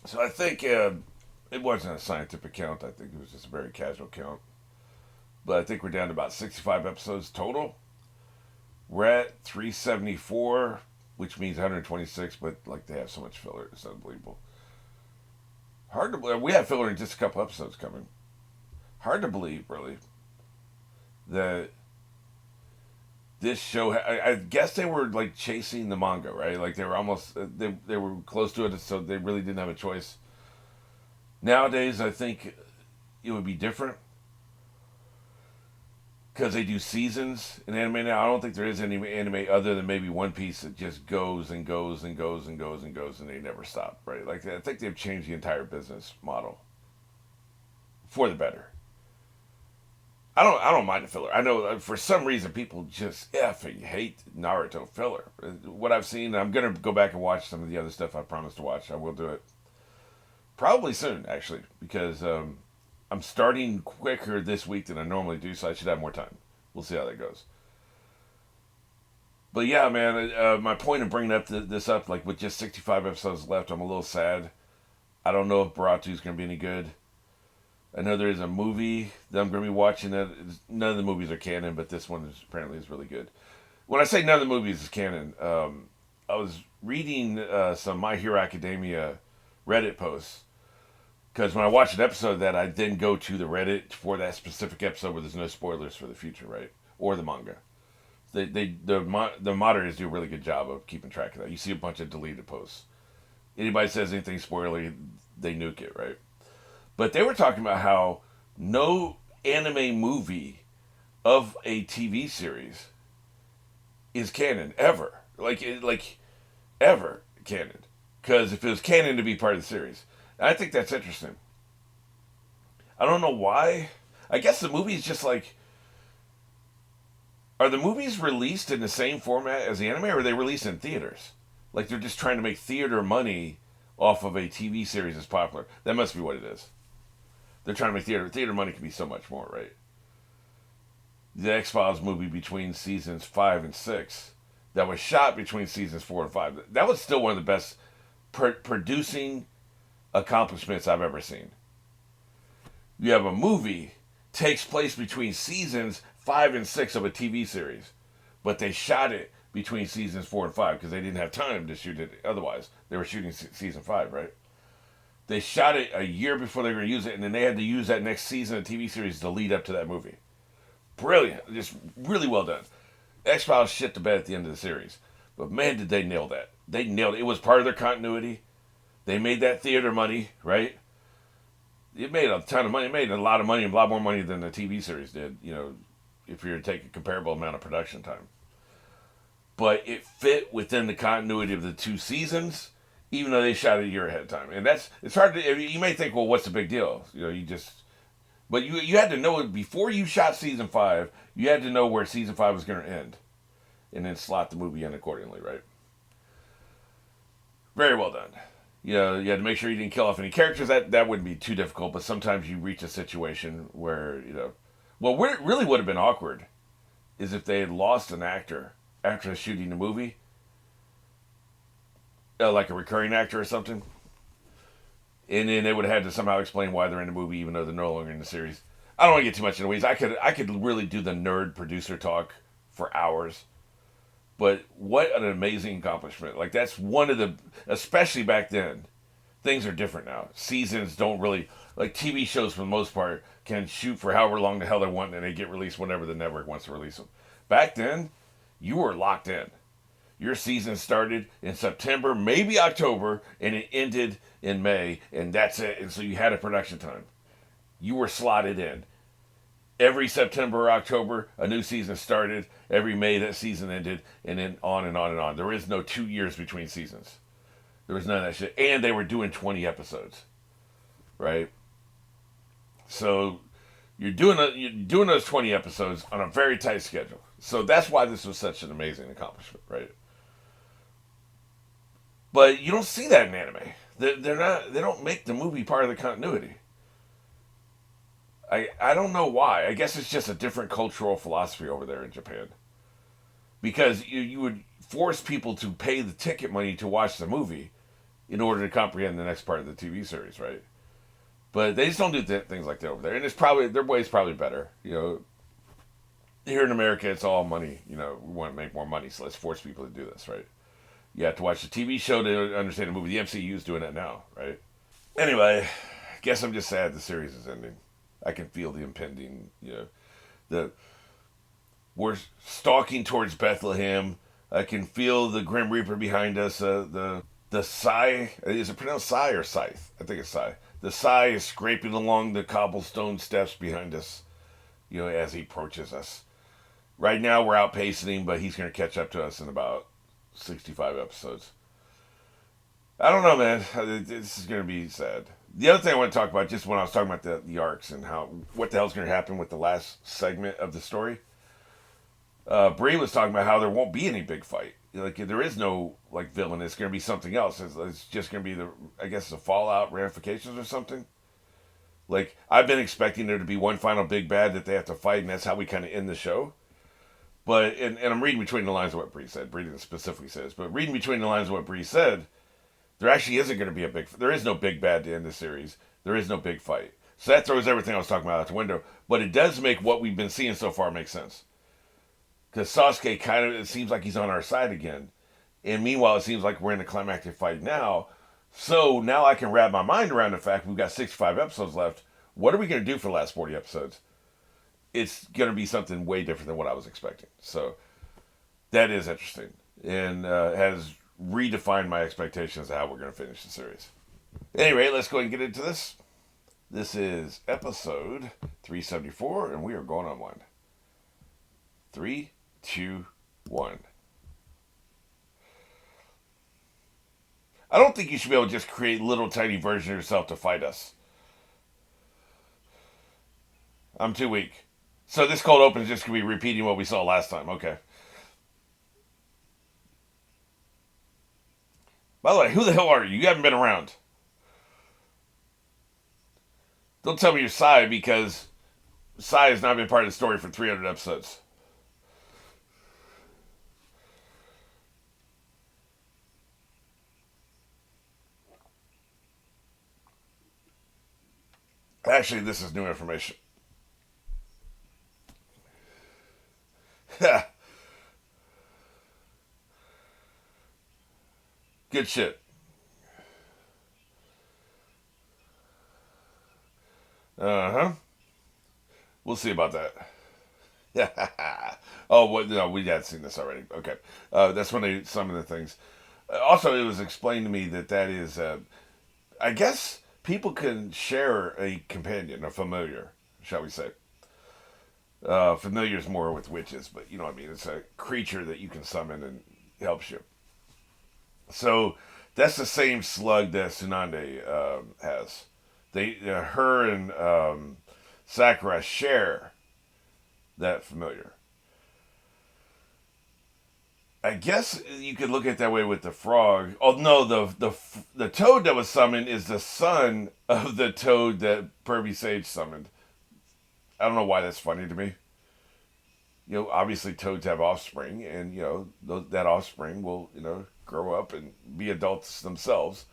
So I think it wasn't a scientific count. I think it was just a very casual count. But I think we're down to about 65 episodes total. We're at 374, which means 126, but like they have so much filler, it's unbelievable. Hard to believe. We have filler in just a couple episodes coming. Hard to believe, really, that this show. I guess they were like chasing the manga, right? Like they were almost they were close to it, so they really didn't have a choice. Nowadays, I think it would be different because they do seasons in anime now. I don't think there is any anime other than maybe One Piece that just goes and goes and goes and goes and goes and they never stop, right? Like I think they've changed the entire business model for the better. I don't mind the filler. I know for some reason people just effing hate Naruto filler. What I've seen, I'm gonna go back and watch some of the other stuff I promised to watch. I will do it probably soon, actually, because I'm starting quicker this week than I normally do, so I should have more time. We'll see how that goes. But yeah, man, my point of bringing up this up, like with just 65 episodes left, I'm a little sad. I don't know if Baratu's going to be any good. I know there is a movie that I'm going to be watching. None of the movies are canon, but this one apparently is really good. When I say none of the movies is canon, I was reading some My Hero Academia Reddit posts because when I watch an episode of that, I then go to the Reddit for that specific episode where there's no spoilers for the future, right? Or the manga. The moderators do a really good job of keeping track of that. You see a bunch of deleted posts. Anybody says anything spoilery, they nuke it, right? But they were talking about how no anime movie of a TV series is canon ever, like ever canon. Because if it was canon to be part of the series, I think that's interesting. I don't know why. I guess the movie is just like, are the movies released in the same format as the anime, or are they released in theaters? Like they're just trying to make theater money off of a TV series that's popular. That must be what it is. They're trying to make theater money can be so much more, right? The X Files movie between seasons 5 and 6, that was shot between seasons 4 and 5. That was still one of the best producing accomplishments I've ever seen. You have a movie takes place between seasons 5 and 6 of a TV series, but they shot it between seasons 4 and 5 because they didn't have time to shoot it otherwise. They were shooting season 5, right? They shot it a year before they were going to use it, and then they had to use that next season of TV series to lead up to that movie. Brilliant. Just really well done. X Files shit the bed at the end of the series. But man, did they nail that. They nailed it. It was part of their continuity. They made that theater money, right? It made a ton of money. It made a lot of money, a lot more money than the TV series did, if you were to take a comparable amount of production time. But it fit within the continuity of the two seasons, even though they shot it a year ahead of time. And it's hard to, you may think, well, what's the big deal? But you had to know it before you shot season 5, you had to know where season 5 was going to end. And then slot the movie in accordingly, right? Very well done. You had to make sure you didn't kill off any characters. That wouldn't be too difficult, but sometimes you reach a situation where, well, where it really would have been awkward is if they had lost an actor after shooting the movie, like a recurring actor or something, and then they would have had to somehow explain why they're in the movie even though they're no longer in the series. I don't want to get too much into weeds. I could really do the nerd producer talk for hours, but what an amazing accomplishment! Like that's one of the, especially back then. Things are different now. Seasons don't really, like TV shows for the most part can shoot for however long the hell they want and they get released whenever the network wants to release them. Back then, you were locked in. Your season started in September, maybe October, and it ended in May, and that's it. And so you had a production time. You were slotted in. Every September or October, a new season started. Every May, that season ended, and then on and on and on. There is no 2 years between seasons. There was none of that shit. And they were doing 20 episodes, right? So you're doing those 20 episodes on a very tight schedule. So that's why this was such an amazing accomplishment, right? But you don't see that in anime. They're not. They don't make the movie part of the continuity. I don't know why. I guess it's just a different cultural philosophy over there in Japan. Because you would force people to pay the ticket money to watch the movie, in order to comprehend the next part of the TV series, right? But they just don't do things like that over there, and it's probably their way's probably better. Here in America, it's all money. We want to make more money, so let's force people to do this, right? You have to watch the TV show to understand the movie. The MCU is doing it now, right? Anyway, guess I'm just sad the series is ending. I can feel the impending, the we're stalking towards Bethlehem. I can feel the Grim Reaper behind us. The Sigh, is it pronounced Sigh or Scythe? I think it's Sigh. The Sigh is scraping along the cobblestone steps behind us, as he approaches us. Right now, we're outpacing him, but he's going to catch up to us in about 65 episodes. I don't know, man. This is going to be sad. The other thing I want to talk about, just when I was talking about the arcs and what the hell's going to happen with the last segment of the story, Bree was talking about how there won't be any big fight. Like, there is no, like, villain. It's going to be something else. It's just going to be I guess, the fallout ramifications or something. Like, I've been expecting there to be one final big bad that they have to fight, and that's how we kind of end the show. But, and I'm reading between the lines of what Bree said. Bree didn't specifically say this, but reading between the lines of what Bree said, there actually isn't going to be there is no big bad to end the series. There is no big fight. So that throws everything I was talking about out the window. But it does make what we've been seeing so far make sense. Because Sasuke it seems like he's on our side again. And meanwhile, it seems like we're in a climactic fight now. So now I can wrap my mind around the fact we've got 65 episodes left. What are we going to do for the last 40 episodes? It's going to be something way different than what I was expecting. So that is interesting. And has redefined my expectations of how we're going to finish the series. Anyway, let's go ahead and get into this. This is episode 374, and we are going on one. 3, 2, 1. I don't think you should be able to just create little tiny versions of yourself to fight us. I'm too weak. So this cold open is just going to be repeating what we saw last time. Okay. By the way, who the hell are you? You haven't been around. Don't tell me you're Sai, because Sai has not been part of the story for 300 episodes. Actually, this is new information. Good shit. Uh-huh. We'll see about that. Oh, what? No, we had seen this already. Okay. That's when they summon the things. Also, it was explained to me that is, I guess people can share a companion, a familiar, shall we say. Familiar is more with witches, but you know what I mean. It's a creature that you can summon and helps you. So that's the same slug that Tsunade has. Her and Sakura share that familiar. I guess you could look at it that way with the frog. Oh no, the toad that was summoned is the son of the toad that Pervy Sage summoned. I don't know why that's funny to me. Obviously toads have offspring, and that offspring will grow up and be adults themselves.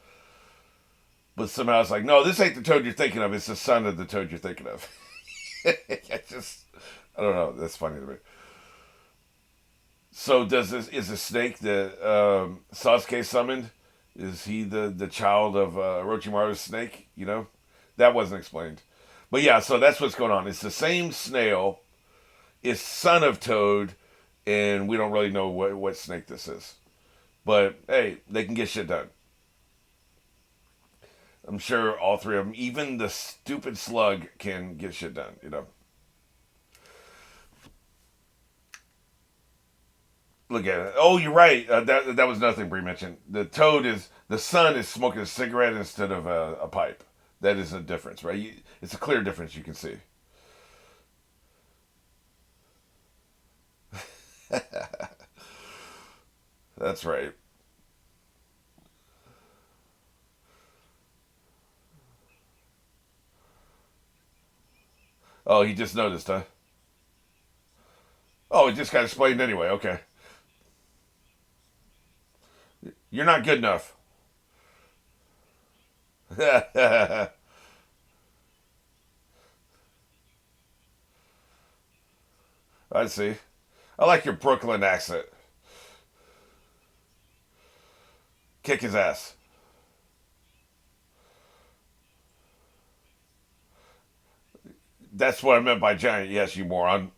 But somehow it's like, no, this ain't the toad you're thinking of. It's the son of the toad you're thinking of. I don't know. That's funny to me. So is the snake that Sasuke summoned? Is he the child of Orochimaru's snake? That wasn't explained. But yeah, so that's what's going on. It's the same snail. It's son of Toad, and we don't really know what snake this is. But hey, they can get shit done. I'm sure all three of them, even the stupid slug, can get shit done. Look at it. Oh, you're right. That was nothing Bree mentioned. The son is smoking a cigarette instead of a pipe. That is a difference, right? It's a clear difference you can see. That's right. Oh, he just noticed, huh? Oh, it just got explained anyway. Okay. You're not good enough. I see. I like your Brooklyn accent. Kick his ass. That's what I meant by giant. Yes, you moron.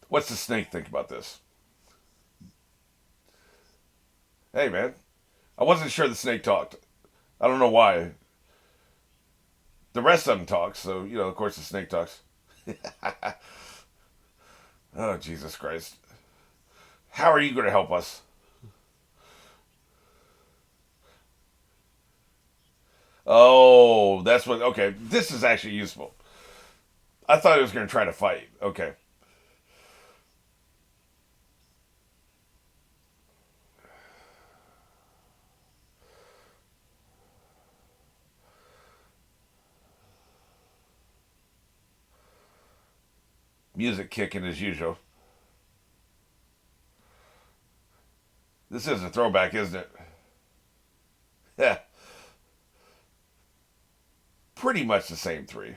What's the snake think about this? Hey, man. I wasn't sure the snake talked. I don't know why. The rest of them talk, so, of course the snake talks. Oh, Jesus Christ. How are you going to help us? Oh, that's what. Okay, this is actually useful. I thought he was going to try to fight. Okay. Music kicking as usual. This is a throwback, isn't it? Yeah. Pretty much the same three.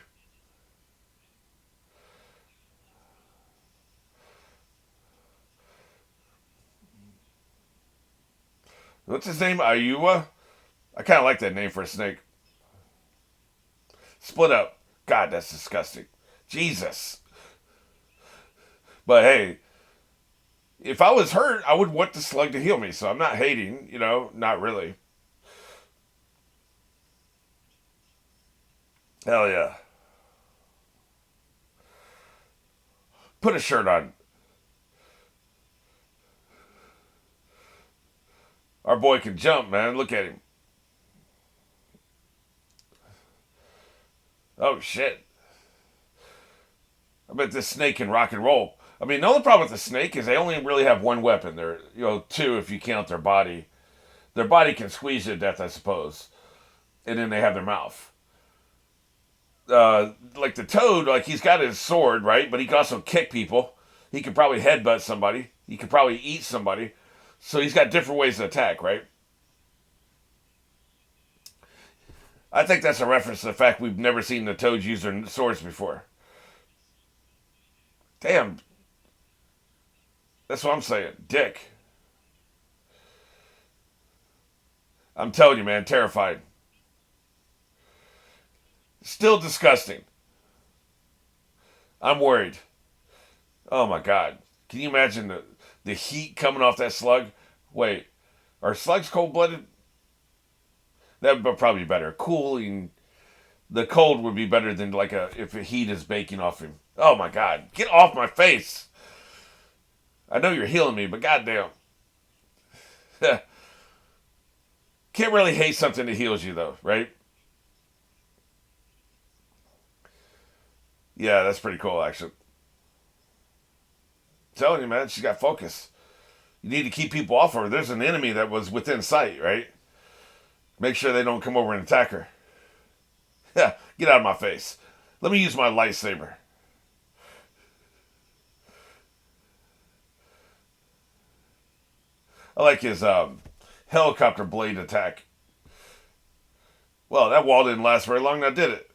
What's his name? Ayua? I kind of like that name for a snake. Split up. God, that's disgusting. Jesus. But hey, if I was hurt, I would want the slug to heal me, so I'm not hating, not really. Hell yeah. Put a shirt on. Our boy can jump, man. Look at him. Oh, shit. I bet this snake can rock and roll. I mean, the only problem with the snake is they only really have one weapon. They're, two if you count their body. Their body can squeeze you to death, I suppose. And then they have their mouth. Like the toad, like he's got his sword, right? But he can also kick people. He could probably headbutt somebody. He could probably eat somebody. So he's got different ways to attack, right? I think that's a reference to the fact we've never seen the toads use their swords before. Damn, that's what I'm saying. Dick. I'm telling you, man, terrified. Still disgusting. I'm worried. Oh my god. Can you imagine the heat coming off that slug? Wait, are slugs cold blooded? That would probably be better. Cooling the cold would be better than like if the heat is baking off him. Oh my god. Get off my face. I know you're healing me, but goddamn. Can't really hate something that heals you though, right? Yeah, that's pretty cool actually. I'm telling you, man, she's got focus. You need to keep people off her. There's an enemy that was within sight, right? Make sure they don't come over and attack her. Yeah, get out of my face. Let me use my lightsaber. I like his helicopter blade attack. Well, that wall didn't last very long, now did it?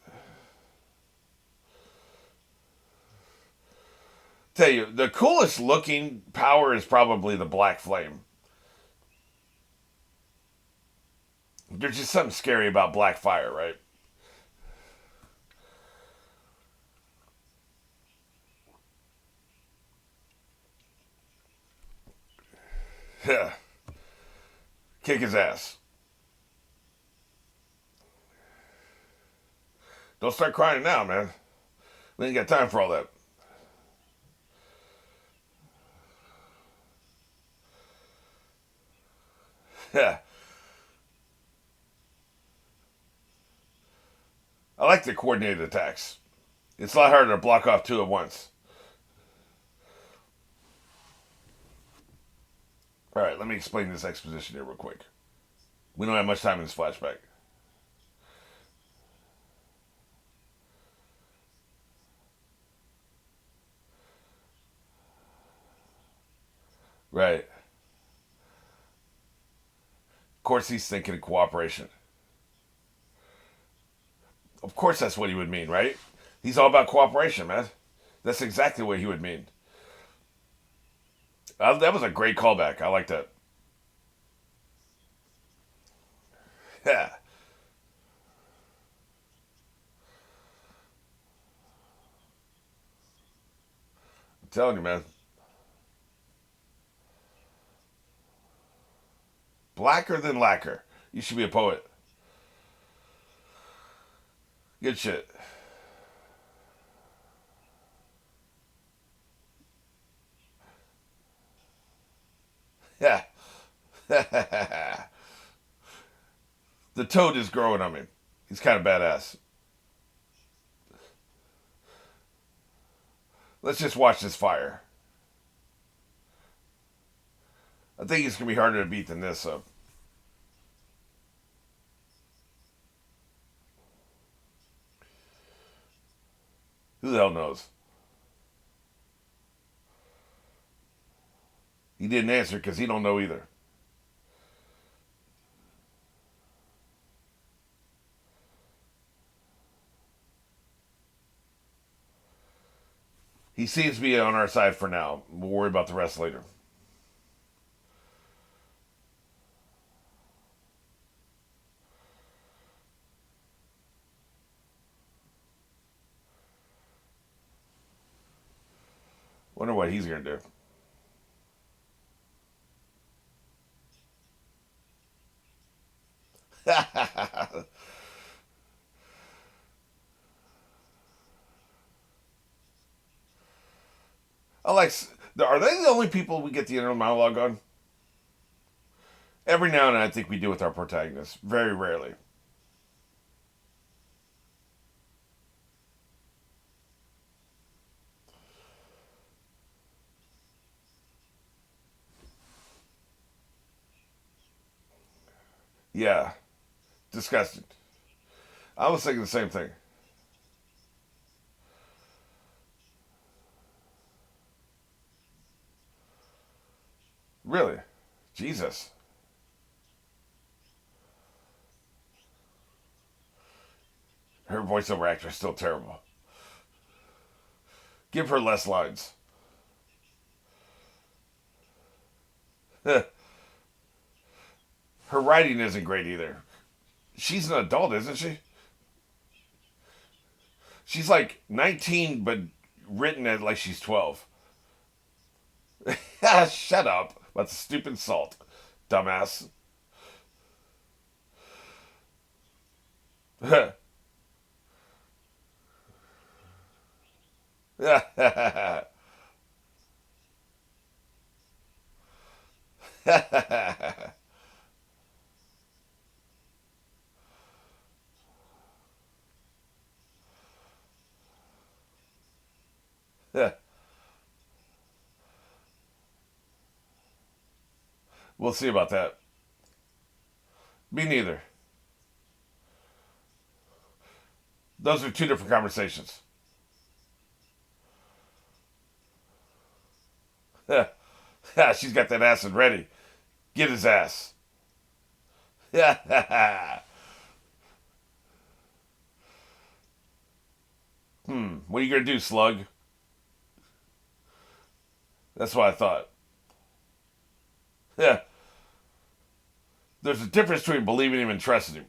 Tell you, the coolest looking power is probably the black flame. There's just something scary about black fire, right? Yeah. Kick his ass. Don't start crying now, man. We ain't got time for all that. Yeah. I like the coordinated attacks. It's a lot harder to block off two at once. All right, let me explain this exposition here real quick. We don't have much time in this flashback. Right. Of course, he's thinking of cooperation. Of course, that's what he would mean, right? He's all about cooperation, man. That's exactly what he would mean. That was a great callback. I like that. Yeah, I'm telling you, man. Blacker than lacquer. You should be a poet. Good shit. Yeah. The toad is growing on me. He's kind of badass. Let's just watch this fire. I think he's gonna be harder to beat than this. So who the hell knows? He didn't answer because he don't know either. He seems to be on our side for now. We'll worry about the rest later. Wonder what he's gonna do. I like. Are they the only people we get the inner monologue on? Every now and then, I think we do with our protagonists. Very rarely. Yeah, disgusting. I was thinking the same thing. Really, Jesus. Her voiceover actor is still terrible. Give her less lines. Her writing isn't great either. She's an adult, isn't she? She's like 19, but written at like she's 12. Shut up. That's stupid salt, dumbass. We'll see about that. Me neither. Those are two different conversations. She's got that acid ready. Get his ass. What are you gonna do, slug? That's what I thought. Yeah. There's a difference between believing him and trusting him.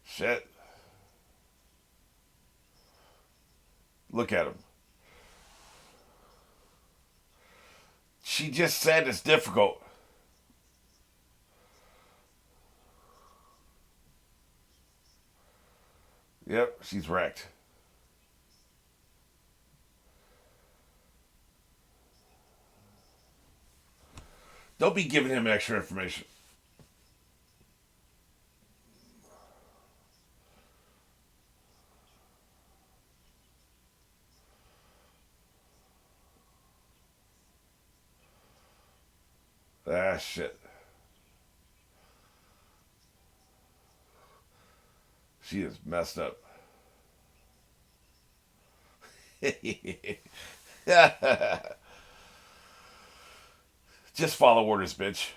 Shit. Look at him. She just said it's difficult. Yep, she's wrecked. Don't be giving him extra information. Ah, shit. She is messed up. Just follow orders, bitch.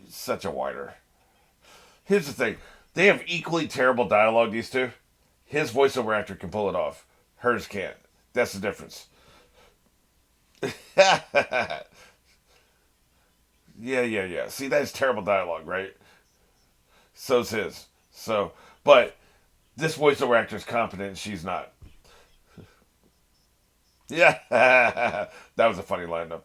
Such a whiner. Here's the thing: they have equally terrible dialogue. These two. His voiceover actor can pull it off. Hers can't. That's the difference. Yeah, yeah. See, that's terrible dialogue, right? So's his. So, but this voiceover actor is competent. She's not. Yeah, that was a funny lineup.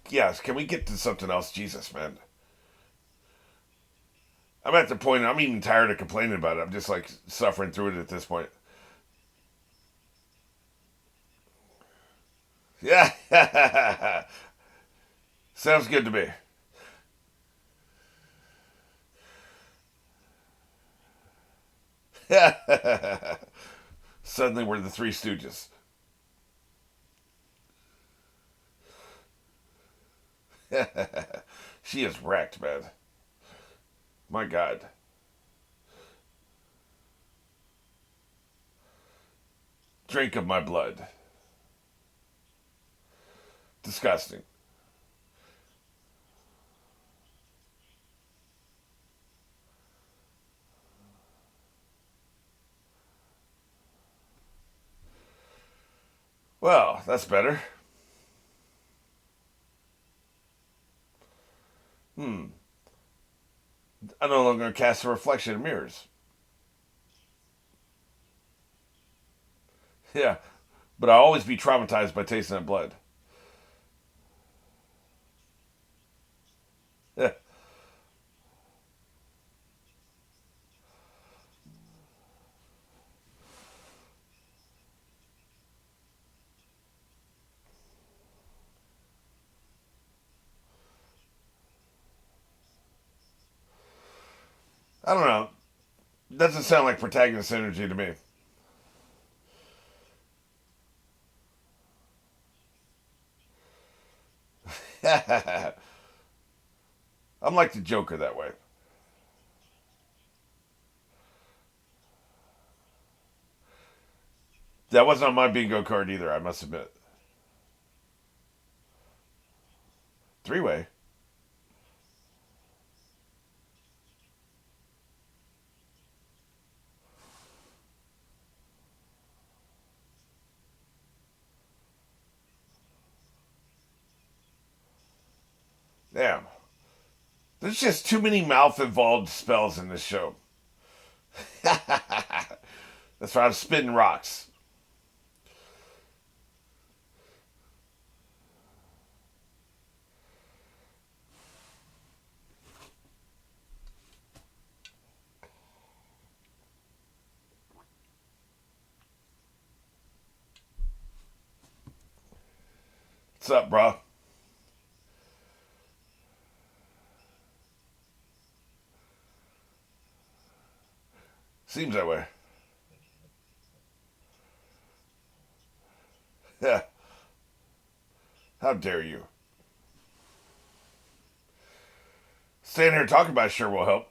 Yes, can we get to something else? Jesus, man. I'm at the point. I'm even tired of complaining about it. I'm just like suffering through it at this point. Yeah, sounds good to me. Suddenly, we're the Three Stooges. She is wrecked, man. My God. Drink of my blood. Disgusting. Well, that's better. Hmm. I'm no longer cast a reflection in mirrors. Yeah, but I'll always be traumatized by tasting that blood. Yeah. I don't know. Doesn't sound like protagonist energy to me. I'm like the Joker that way. That wasn't on my bingo card either, I must admit. Three way. Damn. There's just too many mouth involved spells in this show. That's why I'm spitting rocks. What's up, bro? Seems that way. Yeah. How dare you? Staying here talking about sure will help.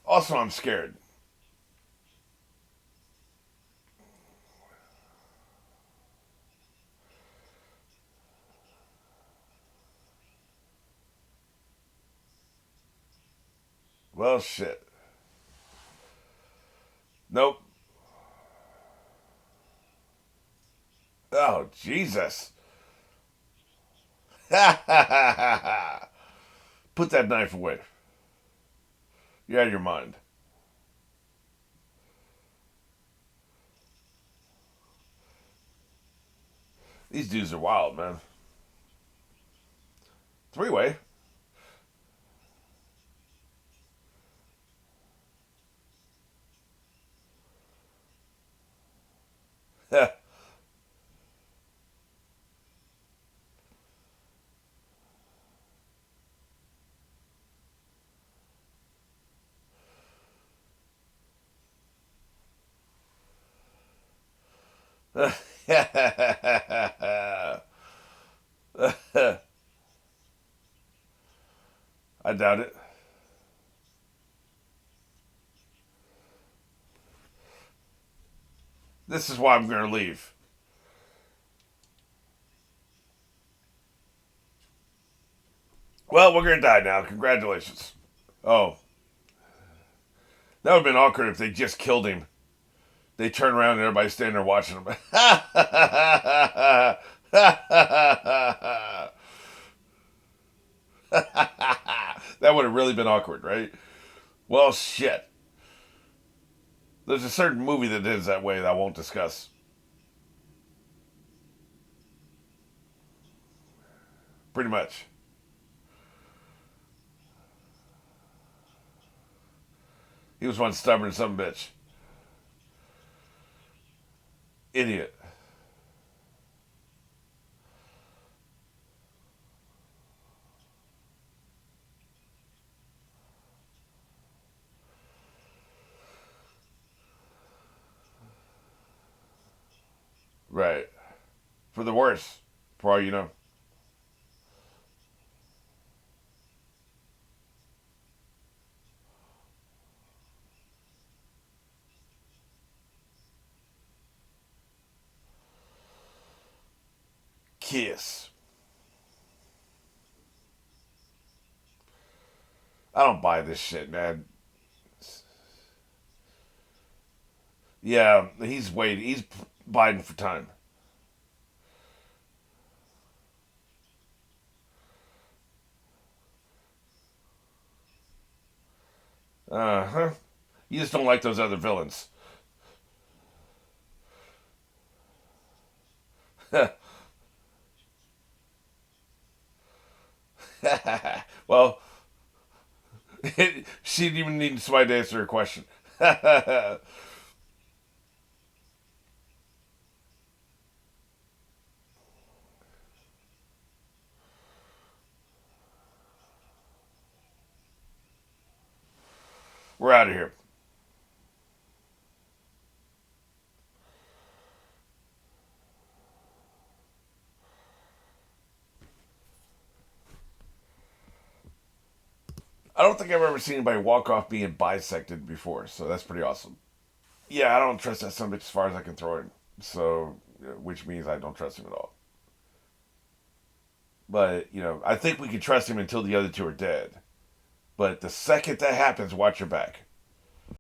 Also, I'm scared. Well, shit. Nope. Oh, Jesus. Put that knife away. You're out of your mind. These dudes are wild, man. Three way. I doubt it. This is why I'm going to leave. Well, we're going to die now. Congratulations. Oh, that would have been awkward if they just killed him. They turn around and everybody's standing there watching him. That would have really been awkward, right? Well, shit. There's a certain movie that is that way that I won't discuss. Pretty much. He was one stubborn son of a bitch. Idiot. Right. For the worse. For all you know. Kiss. I don't buy this shit, man. Yeah, he's waiting. He's biding for time. Uh huh. You just don't like those other villains. Well, she didn't even need somebody to answer her question. We're out of here. I don't think I've ever seen anybody walk off being bisected before, so that's pretty awesome. Yeah, I don't trust that son of a bitch as far as I can throw him. So, which means I don't trust him at all. But, I think we can trust him until the other two are dead. But the second that happens, watch your back.